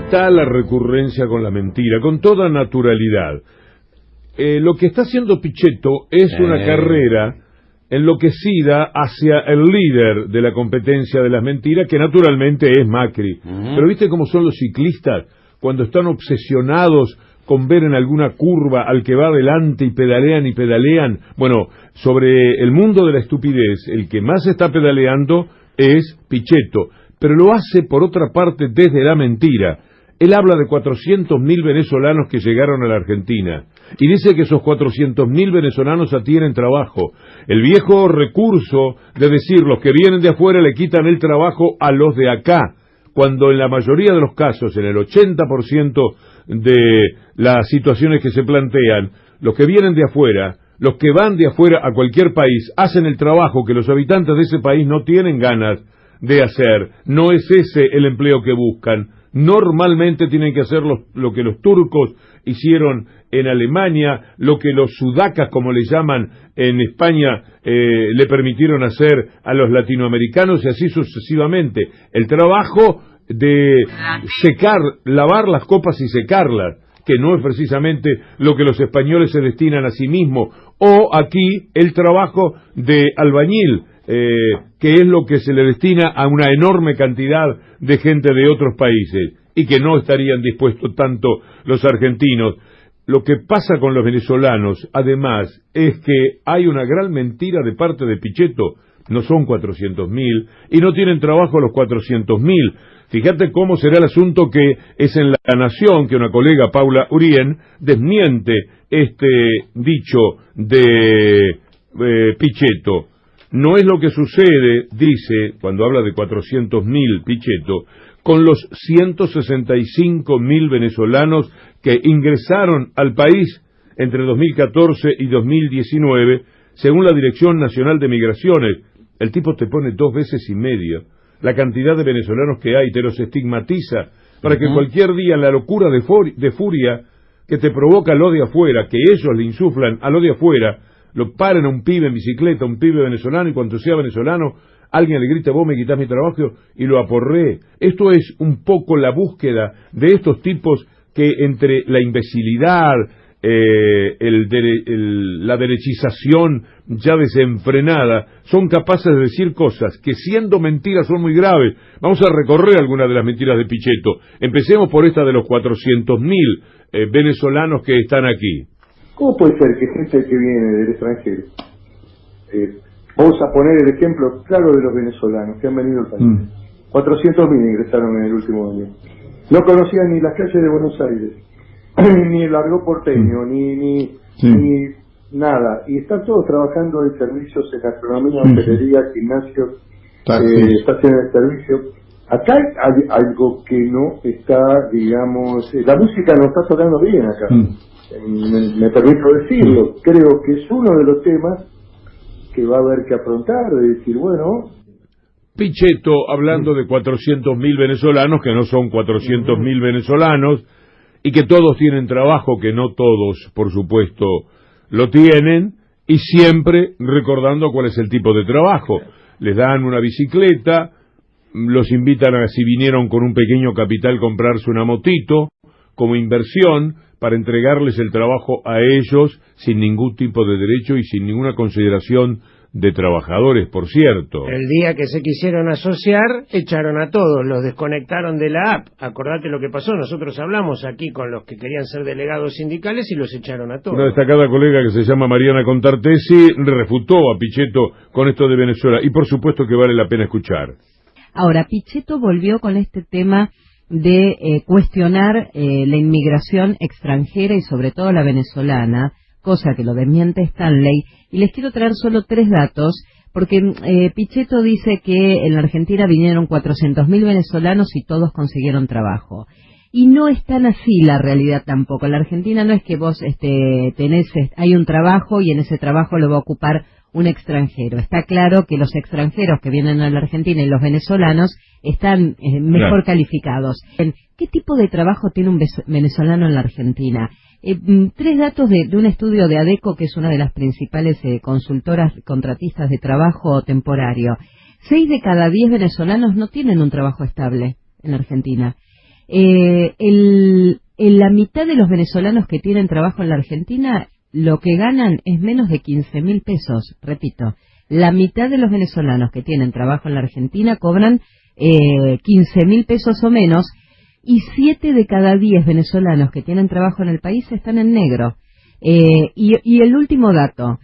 está la recurrencia con la mentira, con toda naturalidad. Lo que está haciendo Pichetto es una carrera enloquecida hacia el líder de la competencia de las mentiras, que naturalmente es Macri. Pero ¿viste cómo son los ciclistas cuando están obsesionados con ver en alguna curva al que va adelante y pedalean y pedalean? Bueno, sobre el mundo de la estupidez, el que más está pedaleando es Pichetto, pero lo hace por otra parte desde la mentira. Él habla de 400.000 venezolanos que llegaron a la Argentina y dice que esos 400.000 venezolanos ya tienen trabajo. El viejo recurso de decir los que vienen de afuera le quitan el trabajo a los de acá, cuando en la mayoría de los casos, en el 80% de las situaciones que se plantean, los que vienen de afuera, los que van de afuera a cualquier país, hacen el trabajo que los habitantes de ese país no tienen ganas de hacer. No es ese el empleo que buscan. Normalmente tienen que hacer lo que los turcos hicieron en Alemania, lo que los sudacas, como le llaman en España, le permitieron hacer a los latinoamericanos, y así sucesivamente. El trabajo de secar, lavar las copas y secarlas, que no es precisamente lo que los españoles se destinan a sí mismos, o aquí el trabajo de albañil, que es lo que se le destina a una enorme cantidad de gente de otros países, y que no estarían dispuestos tanto los argentinos. Lo que pasa con los venezolanos, además, es que hay una gran mentira de parte de Pichetto. No son 400.000, y no tienen trabajo los 400.000. Fíjate cómo será el asunto, que es en La Nación que una colega, Paula Urien, desmiente este dicho de Pichetto. No es lo que sucede, dice, cuando habla de 400.000 Pichetto, con los 165.000 venezolanos que ingresaron al país entre 2014 y 2019, según la Dirección Nacional de Migraciones. El tipo te pone 2 veces y media la cantidad de venezolanos que hay, te los estigmatiza, para que cualquier día la locura de furia que te provoca lo de afuera, que ellos le insuflan a lo de afuera, lo paren a un pibe en bicicleta, un pibe venezolano, y cuando sea venezolano, alguien le grita: vos me quitas mi trabajo, y lo aporré. Esto es un poco la búsqueda de estos tipos que, entre la imbecilidad, la derechización ya desenfrenada, son capaces de decir cosas que, siendo mentiras, son muy graves. Vamos a recorrer algunas de las mentiras de Pichetto. Empecemos por esta de los 400.000 venezolanos que están aquí. ¿Cómo puede ser que gente que viene del extranjero, vamos a poner el ejemplo claro de los venezolanos que han venido al país, 400.000 ingresaron en el último año, no conocían ni las calles de Buenos Aires, ni el largo porteño, ni nada, y están todos trabajando en servicios en gastronomía, hotelería, gimnasios, estaciones de servicio? Acá hay algo que no está, digamos, la música no está sonando bien acá. Me permito decirlo, creo que es uno de los temas que va a haber que afrontar, de decir, bueno... Pichetto hablando de 400.000 venezolanos, que no son 400.000 venezolanos, y que todos tienen trabajo, que no todos, por supuesto, lo tienen, y siempre recordando cuál es el tipo de trabajo. Les dan una bicicleta, los invitan a, si vinieron con un pequeño capital, comprarse una motito como inversión, para entregarles el trabajo a ellos sin ningún tipo de derecho y sin ninguna consideración de trabajadores, por cierto. El día que se quisieron asociar, echaron a todos, los desconectaron de la app. Acordate lo que pasó, nosotros hablamos aquí con los que querían ser delegados sindicales y los echaron a todos. Una destacada colega que se llama Mariana Contartesi refutó a Pichetto con esto de Venezuela, y por supuesto que vale la pena escuchar. Ahora, Pichetto volvió con este tema de cuestionar la inmigración extranjera y sobre todo la venezolana, cosa que lo desmiente Stanley, y les quiero traer solo 3 datos, porque Pichetto dice que en la Argentina vinieron 400.000 venezolanos y todos consiguieron trabajo. Y no es tan así la realidad tampoco. En la Argentina no es que vos hay un trabajo y en ese trabajo lo va a ocupar un extranjero. Está claro que los extranjeros que vienen a la Argentina y los venezolanos están mejor calificados. ¿Qué tipo de trabajo tiene un venezolano en la Argentina? 3 datos de un estudio de ADECO, que es una de las principales consultoras contratistas de trabajo temporario. 6 de cada 10 venezolanos no tienen un trabajo estable en la Argentina. La mitad de los venezolanos que tienen trabajo en la Argentina, lo que ganan es menos de 15.000 pesos, repito. La mitad de los venezolanos que tienen trabajo en la Argentina cobran 15.000 pesos o menos, y 7 de cada 10 venezolanos que tienen trabajo en el país están en negro. Y el último dato,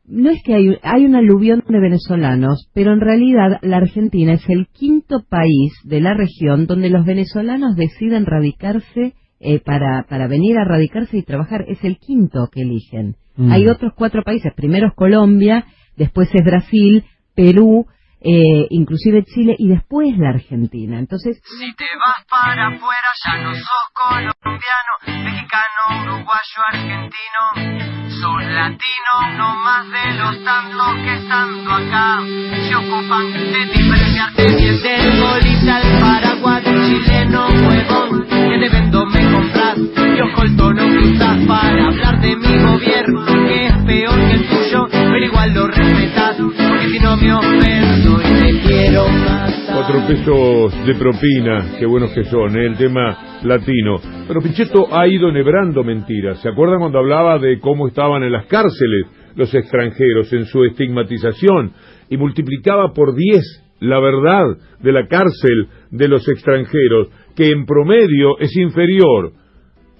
no es que hay un aluvión de venezolanos, pero en realidad la Argentina es el 5º país de la región donde los venezolanos deciden radicarse, para venir a radicarse y trabajar. Es el 5º que eligen. Hay otros 4 países, primero es Colombia, después es Brasil, Perú, inclusive Chile, y después la Argentina. Entonces, si te vas para afuera ya no sos colombiano, mexicano, uruguayo, argentino, sos latino, no más de los tantos que estando acá se ocupan de diferenciarte. Si es del bolita al paraguay, chileno, huevón, que de vendo me compras y ojo el tono que usas para hablar de mi gobierno, que es peor que el tuyo, pero igual lo respetas, porque si no me ofendo y te quiero matar. 4 pesos de propina, qué buenos que son, el tema latino. Pero Pichetto ha ido enhebrando mentiras. ¿Se acuerdan cuando hablaba de cómo estaban en las cárceles los extranjeros, en su estigmatización, y multiplicaba por 10 la verdad de la cárcel de los extranjeros, que en promedio es inferior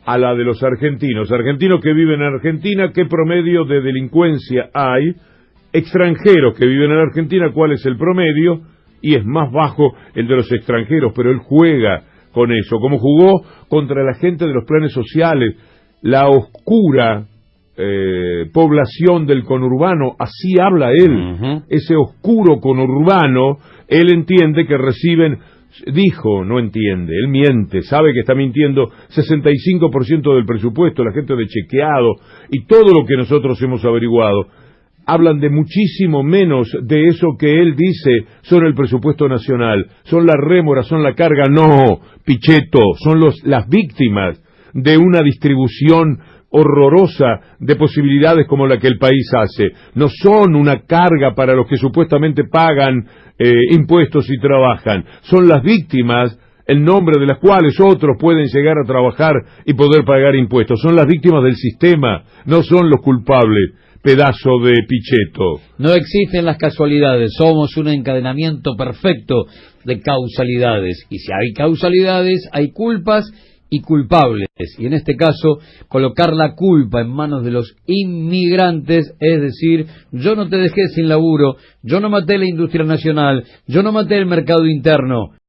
a la de los argentinos? Argentinos que viven en Argentina, ¿qué promedio de delincuencia hay? Extranjeros que viven en Argentina, ¿cuál es el promedio? Y es más bajo el de los extranjeros, pero él juega con eso, como jugó contra la gente de los planes sociales, la oscura población del conurbano. Así habla él, ese oscuro conurbano. Él entiende que reciben, dijo, no entiende, él miente, sabe que está mintiendo, 65% del presupuesto, la gente de chequeado y todo lo que nosotros hemos averiguado. Hablan de muchísimo menos de eso que él dice son el presupuesto nacional, son la rémora, son la carga. No, Pichetto, son las víctimas de una distribución horrorosa de posibilidades como la que el país hace. No son una carga para los que supuestamente pagan impuestos y trabajan. Son las víctimas, el nombre de las cuales otros pueden llegar a trabajar y poder pagar impuestos. Son las víctimas del sistema, no son los culpables. Pedazo de Pichetto. No existen las casualidades, somos un encadenamiento perfecto de causalidades, y si hay causalidades hay culpas y culpables, y en este caso colocar la culpa en manos de los inmigrantes, es decir, yo no te dejé sin laburo, yo no maté la industria nacional, yo no maté el mercado interno,